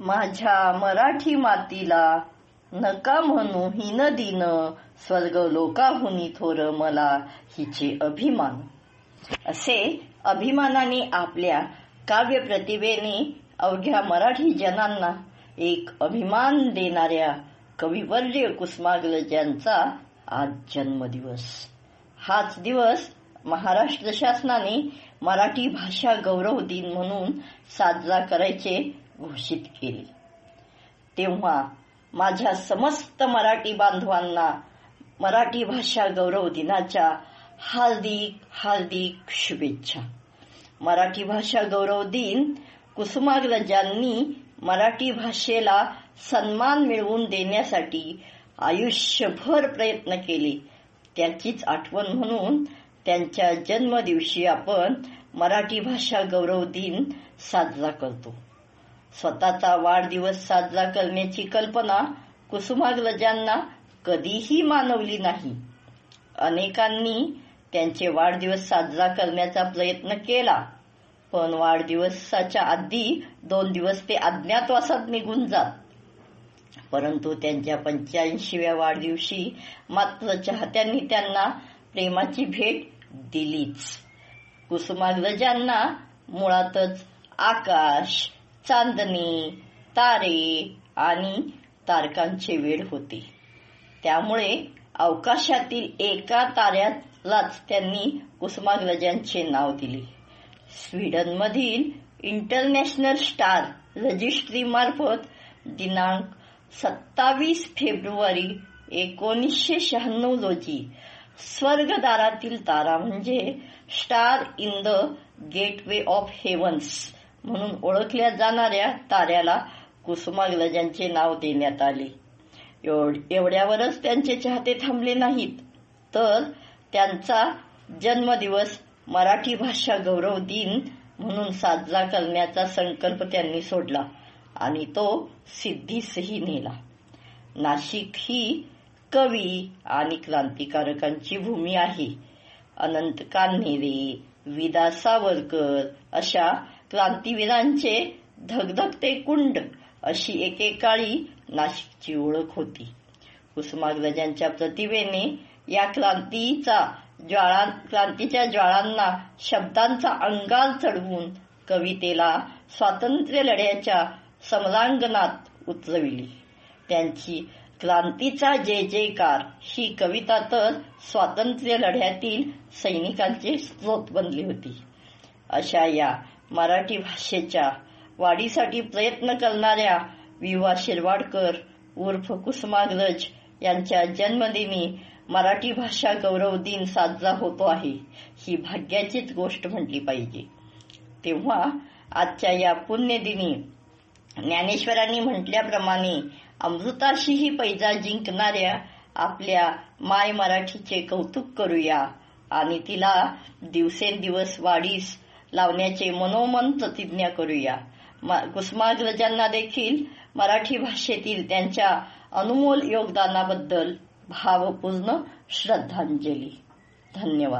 माझ्या मराठी मातीला नका म्हणू हीन दिन, स्वर्ग लोकाहुनी थोर मला हिचे अभिमान. असे अभिमानाने आपल्या काव्य प्रतिभेने अवघ्या मराठी जनांना एक अभिमान देणाऱ्या कविवर्य कुसुमाग्रजांचा आज जन्मदिवस. हाच दिवस महाराष्ट्र शासनाने मराठी भाषा गौरव दिन म्हणून साजरा करायचे घोषित केले. तेव्हा माझ्या समस्त मराठी बांधवांना मराठी भाषा गौरव दिनाच्या हार्दिक हार्दिक शुभेच्छा. मराठी भाषा गौरव दिन कुसुमाग्रजांनी मराठी भाषेला सन्मान मिळवून देण्यासाठी आयुष्यभर प्रयत्न केले, त्याचीच आठवण म्हणून त्यांच्या जन्मदिवशी आपण मराठी भाषा गौरव दिन साजरा करतो. स्वतःचा वाढदिवस साजरा करण्याची कल्पना कुसुमाग्रजांना कधीही मानवली नाही. अनेकांनी त्यांचे वाढदिवस साजरा करण्याचा प्रयत्न केला, पण वाढदिवसाच्या आधी 2 दिवस ते अज्ञातवासात निघून जात. परंतु त्यांच्या 85व्या वाढदिवशी मात्र चाहत्यांनी त्यांना प्रेमाची भेट दिलीच. कुसुमाग्रजांना मुळातच आकाश, चांदणे, तारे आणि तारकांचे वेड होते. त्यामुळे अवकाशातील एका ताऱ्यालाच त्यांनी कुसुमाग्रजांचे नाव दिले. स्वीडनमधील इंटरनॅशनल स्टार रजिस्ट्री मार्फत दिनांक 27 फेब्रुवारी 1996 रोजी स्वर्गदारातील तारा म्हणजे star in the gateway of havens म्हणून ओळखल्या जाणाऱ्या ताऱ्याला कुसुमाग्रजांचे नाव देण्यात आले. एवढ्यावरच त्यांचे चाहते थांबले नाहीत, तर त्यांचा जन्मदिवस मराठी भाषा गौरव दिन म्हणून साजरा करण्याचा संकल्प त्यांनी सोडला आणि तो सिद्धीसही नेला. नाशिक ही कवी आणि क्रांतिकारकांची भूमी आहे. अनंत कान्हेरे, विदा सावरकर अशा क्रांतिवीरांचे धगधगते कुंड अशी एकेकाळी नाशिकची ओळख होती. कुसुमाग्रजांच्या प्रतिभेने या क्रांतीच्या ज्वाळांना शब्दांचा अंगार चढवून कवितेला स्वातंत्र्य लढ्याच्या समरांगणात उतरविले. त्यांची क्रांतीचा जय जयकार ही कविता तर स्वातंत्र्य लढ्यातील सैनिकांचे स्रोत बनली होती. अशा या मराठी भाषेच्या वाढीसाठी प्रयत्न करणाऱ्या विवा शिरवाडकर उर्फ कुसुमाग्रज यांच्या जन्मदिनी मराठी भाषा गौरव दिन साजरा होतो आहे, ही भाग्याचीच गोष्ट म्हटली पाहिजे. तेव्हा आजच्या या पुण्यदिनी ज्ञानेश्वरांनी म्हटल्याप्रमाणे अमृताशीही पैजा जिंकणाऱ्या आपल्या माय मराठीचे कौतुक करूया आणि तिला दिवसेंदिवस वाढीस लावण्याचे मनोमन प्रतिज्ञा करूया. कुसुमाग्रजांना देखील मराठी भाषेतील त्यांच्या अनमोल योगदानाबद्दल भावपूर्ण श्रद्धांजली. धन्यवाद.